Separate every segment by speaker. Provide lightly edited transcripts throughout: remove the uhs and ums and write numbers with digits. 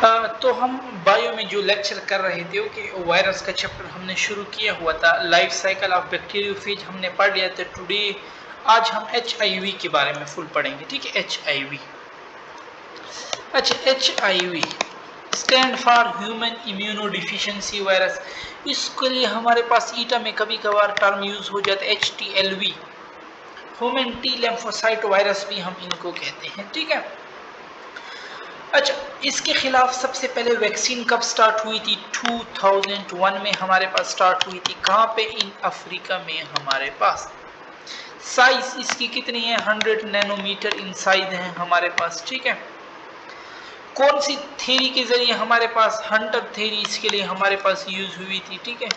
Speaker 1: तो हम बायो में जो लेक्चर कर रहे थे कि वायरस का चैप्टर हमने शुरू किया हुआ था, लाइफ साइकिल ऑफ बैक्टीरियोफेज हमने पढ़ लिया था। टुडे आज हम HIV के बारे में फुल पढ़ेंगे, ठीक है। HIV, अच्छा, HIV stand for human immuno deficiency virus. इसके लिए हमारे पास ईटा में कभी कभार टर्म यूज हो जाता है HTLV, human T lymphocyte virus भी हम इनको कहते हैं, ठीक है। अच्छा, इसके खिलाफ सबसे पहले वैक्सीन कब स्टार्ट हुई थी? 2001 में हमारे पास स्टार्ट हुई थी। कहाँ पे? इन अफ्रीका में हमारे पास। साइज इसकी कितनी है? 100 नैनोमीटर इन साइज है हमारे पास, ठीक है। कौन सी थ्योरी के जरिए हमारे पास? हंटर थ्योरी इसके लिए हमारे पास यूज हुई थी, ठीक है।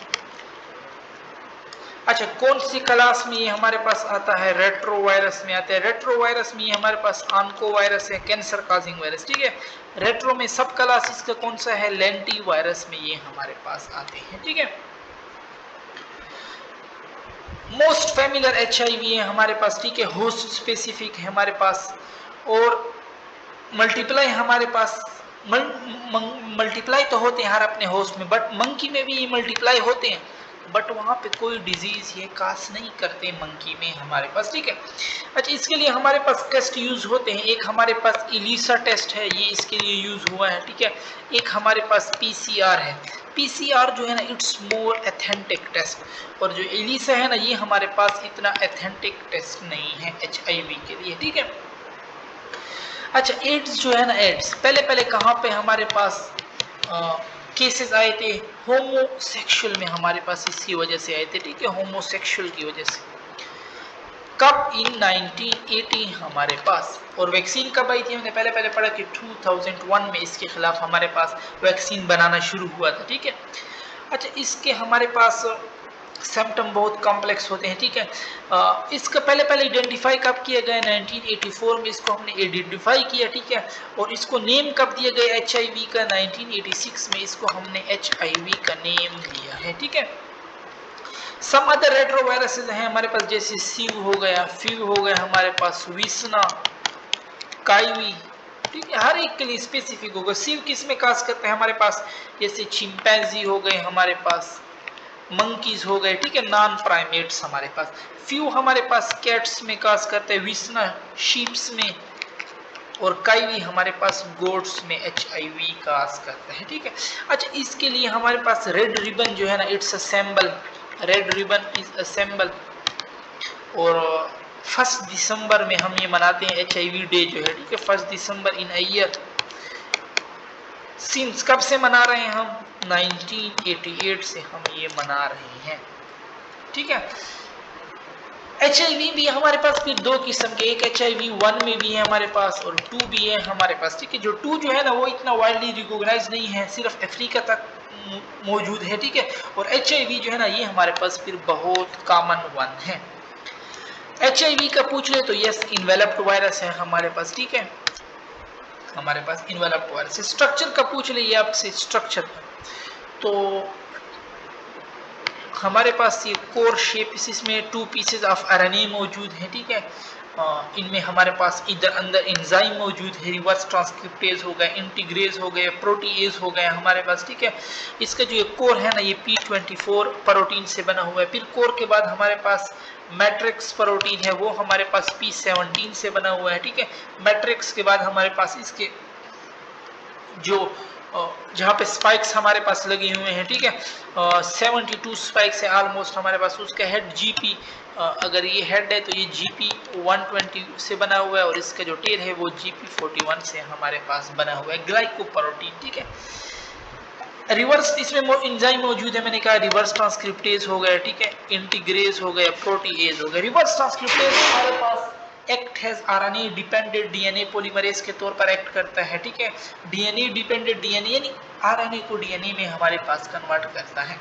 Speaker 1: अच्छा, कौन सी क्लास में ये हमारे पास आता है? रेट्रो वायरस में आता है। रेट्रो वायरस में ये हमारे पास ऑन्को वायरस है, कैंसर काजिंग वायरस, ठीक है। रेट्रो में सब क्लास इसका कौन सा है? लेंटी वायरस में ये हमारे पास आते हैं, ठीक है। मोस्ट फैमिलियर HIV है हमारे पास, ठीक है। होस्ट स्पेसिफिक है हमारे पास, और मल्टीप्लाई हमारे पास मल्टीप्लाई तो होते हैं हर अपने होस्ट में, बट मंकी में भी ये मल्टीप्लाई होते हैं, बट वहां पे कोई डिजीज ये कास नहीं करते मंकी में हमारे पास, ठीक है। अच्छा, इसके लिए हमारे पास टेस्ट यूज होते हैं। एक हमारे पास इलीसा टेस्ट है, ये इसके लिए यूज हुआ है, ठीक है। एक हमारे पास PCR है। PCR जो है ना, इट्स मोर एथेंटिक टेस्ट, और जो इलीसा है ना, ये हमारे पास इतना एथेंटिक टेस्ट नहीं है HIV के लिए, ठीक है। अच्छा, एड्स जो है ना, एड्स पहले पहले कहाँ पे हमारे पास केसेस आए थे? होमोसेक्सुअल में हमारे पास इसकी वजह से आए थे, ठीक है, होमोसेक्सुअल की वजह से। कब? इन 1980 हमारे पास। और वैक्सीन कब आई थी? हमने पहले पहले पढ़ा कि 2001 में इसके खिलाफ हमारे पास वैक्सीन बनाना शुरू हुआ था, ठीक है। अच्छा, इसके हमारे पास सिम्टम बहुत कॉम्प्लेक्स होते हैं, ठीक है। इसका पहले पहले आइडेंटिफाई कब किया गया? 1984 में इसको हमने आइडेंटिफाई किया, ठीक है। और इसको नेम कब दिया गया HIV का? 1986 में इसको हमने HIV का नेम दिया है, ठीक है। सम अदर रेट्रो वायरसेस हैं हमारे पास, जैसे सीव हो गया, फीव हो गया हमारे पास, विसना, काईवी, ठीक है। हर एक के लिए स्पेसिफिक होगा। सीव किस में काज करते हैं हमारे पास? जैसे चिंपैंजी हो गए हमारे पास, मंकीज हो गए, ठीक है, नॉन प्राइमेट्स हमारे पास। फ्यू हमारे पास कैट्स में काज करते हैं, विसना शीप्स में, और काईवी हमारे पास गोट्स में HIV काज करते हैं, ठीक है। अच्छा, इसके लिए हमारे पास रेड रिबन जो है ना, it's a symbol, red ribbon is a symbol. और 1 दिसंबर में हम ये मनाते हैं HIV डे जो है, ठीक है, 1 दिसंबर इन अ ईयर। सिंस कब से मना रहे हैं हम? 1988 से हम ये मना रहे हैं, ठीक है। HIV भी हमारे पास फिर दो किस्म के, एक HIV 1 में भी है हमारे पास, और 2 भी है हमारे पास, ठीक है। जो 2 जो है ना, वो इतना वाइडली रिकॉग्नाइज नहीं है, सिर्फ अफ्रीका तक मौजूद है, ठीक है। और HIV जो है ना, ये हमारे पास फिर बहुत कॉमन वन है। HIV का पूछ ले तो यस, इन्वेलप्ड वायरस है हमारे पास, ठीक है, हमारे पास इन्वेलप्ड वायरस। स्ट्रक्चर का पूछ ले, ये आपसे स्ट्रक्चर, तो हमारे पास ये कोर शेप, इसमें 2 पीसेज ऑफ RNA मौजूद है, ठीक है। इनमें हमारे पास इधर अंदर एंजाइम मौजूद है, रिवर्स ट्रांसक्रिप्टेज हो गए, इंटीग्रेज हो गए, प्रोटीएज हो गए हमारे पास, ठीक है। इसका जो ये कोर है ना, ये P24 प्रोटीन से बना हुआ है। फिर कोर के बाद हमारे पास मैट्रिक्स प्रोटीन है, वो हमारे पास P17 से बना हुआ है, ठीक है। मैट्रिक्स के बाद हमारे पास इसके जो जहाँ पे स्पाइक्स हमारे पास लगे हुए हैं, ठीक है, 72 स्पाइक्स है ऑलमोस्ट हमारे पास। उसका हेड GP, अगर ये हेड है तो ये GP 120 से बना हुआ है, और इसका जो टेल है वो GP 41 से हमारे पास बना हुआ है, ग्लाइकोप्रोटीन, ठीक है। रिवर्स इसमें एंजाइम मौजूद है, मैंने कहा रिवर्स ट्रांसक्रिप्टेज हो गया, ठीक है, इंटीग्रेज हो गया, प्रोटीएज हो गया। रिवर्स ट्रांसक्रिप्टेज हमारे पास act has RNA dependent DNA polymerase के तौर पर एक्ट करता है, ठीक है। DNA डिपेंडेंट DNA यानी RNA को DNA में हमारे पास कन्वर्ट करता है।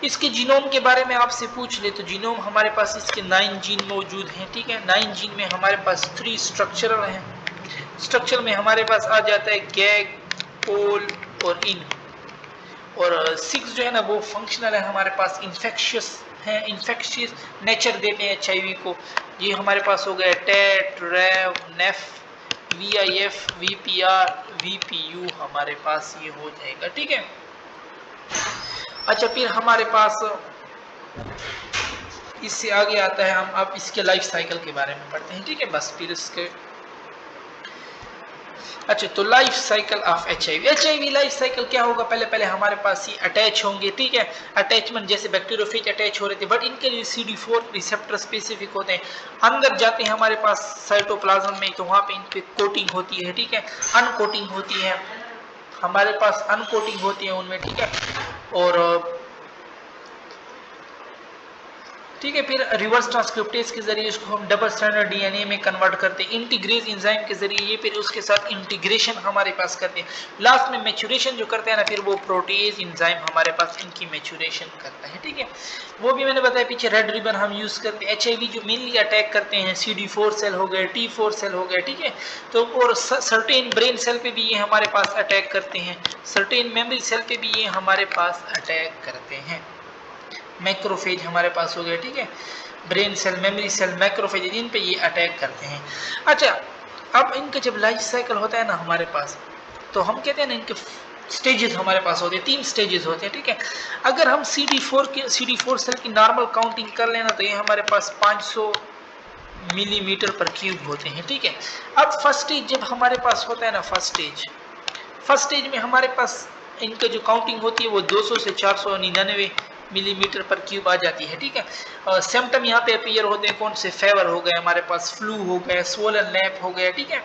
Speaker 1: इसके जीनोम के बारे में आपसे पूछ ले तो जीनोम हमारे पास इसके 9 जीन मौजूद हैं, ठीक है। 9 जीन में हमारे पास 3 स्ट्रक्चरल हैं। स्ट्रक्चर में हमारे पास आ जाता है गैग, पोल और इन, और 6 जो है ना वो फंक्शनल है हमारे पास, इन्फेक्शियस है, इन्फेक्शियस नेचर देते हैं HIV को। ये हमारे पास हो गया टेट, रेव, नेफ, VIF, VPR, VPU हमारे पास ये हो जाएगा। ठीक है, अच्छा फिर हमारे पास इससे आगे आता है, हम अब इसके लाइफ साइकिल के बारे में पढ़ते हैं। ठीक है, बस फिर इसके अच्छा, तो life cycle of HIV life cycle क्या होगा, पहले पहले हमारे पास ये अटैच होंगे। ठीक है, अटैचमेंट जैसे बैक्टीरियोफेज अटैच हो रहे थे, बट इनके लिए CD4 रिसेप्टर स्पेसिफिक होते हैं, अंदर जाते हैं हमारे पास साइटोप्लाज्म में, तो वहां पे इन पे कोटिंग होती है। ठीक है, अनकोटिंग होती है हमारे पास, अनकोटिंग होती है उनमें। ठीक है, और ठीक है, फिर रिवर्स ट्रांसक्रिप्टेज के जरिए इसको हम डबल स्टैंडर्ड DNA में कन्वर्ट करते हैं, इंटीग्रेज एंजाइम के जरिए ये फिर उसके साथ इंटीग्रेशन हमारे पास करते हैं, लास्ट में मैच्योरेशन जो करते हैं ना, फिर वो प्रोटीज एंजाइम हमारे पास इनकी मैच्योरेशन करता है। ठीक है, वो भी मैंने बताया पीछे, रेड रिबन हम यूज करते हैं। HIV जो मेनली अटैक करते हैं CD4 सेल हो गए, T4 सेल हो गए। ठीक है, तो और सर्टेन ब्रेन सेल पे भी ये हमारे पास अटैक करते हैं, सर्टेन मेमोरी सेल पे भी ये हमारे पास अटैक करते हैं। मैक्रोफेज हमारे पास हो गए। ठीक है, brain cell, memory cell, macrophage, इन पे ये अटैक करते हैं। अच्छा, अब इनका जब लाइफ साइकिल होता है ना हमारे पास, तो हम कहते हैं ना इनके स्टेजेस हमारे पास होते हैं, 3 स्टेजेस होते हैं। ठीक है, अगर हम CD4 सेल की नॉर्मल काउंटिंग कर लेना, तो ये हमारे पास 500 मिलीमीटर पर क्यूब होते हैं। ठीक है, अब फर्स्ट स्टेज जब हमारे पास होता है ना, फर्स्ट स्टेज में हमारे पास इनका जो काउंटिंग होती है वो 200 से 499 मिलीमीटर पर क्यूब आ जाती है। ठीक है, सिम्टम यहाँ पे अपीयर होते हैं, कौन से, फेवर हो गए हमारे पास, फ्लू हो गए, स्वोलन लैप हो गया। ठीक है,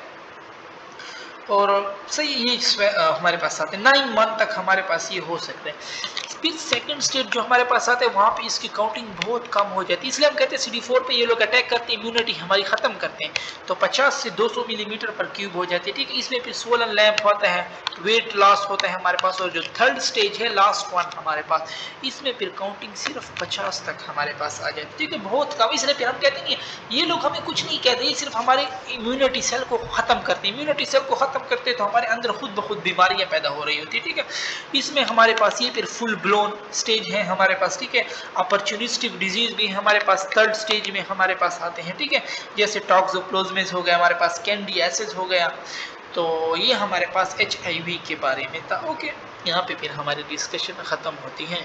Speaker 1: और सही ये हमारे पास आते हैं, 9 मंथ तक हमारे पास ये हो सकते हैं। फिर सेकंड स्टेज जो हमारे पास आते हैं, वहाँ पे इसकी काउंटिंग बहुत कम हो जाती है, इसलिए हम कहते हैं CD4 पे ये लोग अटैक करते हैं, इम्यूनिटी हमारी खत्म करते हैं, तो 50 से 200 मिलीमीटर पर क्यूब हो जाती है। ठीक है, इसमें फिर स्वोलन लैंप होता है, वेट लॉस होता है हमारे पास, और जो थर्ड स्टेज है, लास्ट वन हमारे पास, इसमें फिर काउंटिंग सिर्फ 50 तक हमारे पास आ जाती है। ठीक है, बहुत कम, इसलिए फिर हम कहते हैं ये लोग हमें कुछ नहीं कहते, ये सिर्फ हमारे इम्यूनिटी सेल को खत्म करते हैं, इम्यूनिटी सेल को खत्म करते हैं, तो हमारे अंदर खुद ब खुद बीमारियां पैदा हो रही होती है। ठीक है, इसमें हमारे पास ये फिर फुल ब्लोन स्टेज है हमारे पास। ठीक है, अपॉर्चुनिस्टिक डिजीज भी हमारे पास थर्ड स्टेज में हमारे पास आते हैं। ठीक है, जैसे टॉक्सोप्लाज्मेस हो गया हमारे पास, कैंडियासिस हो गया, तो ये हमारे पास HIV के बारे में था। ओके, यहाँ पे फिर हमारी डिस्कशन खत्म होती है।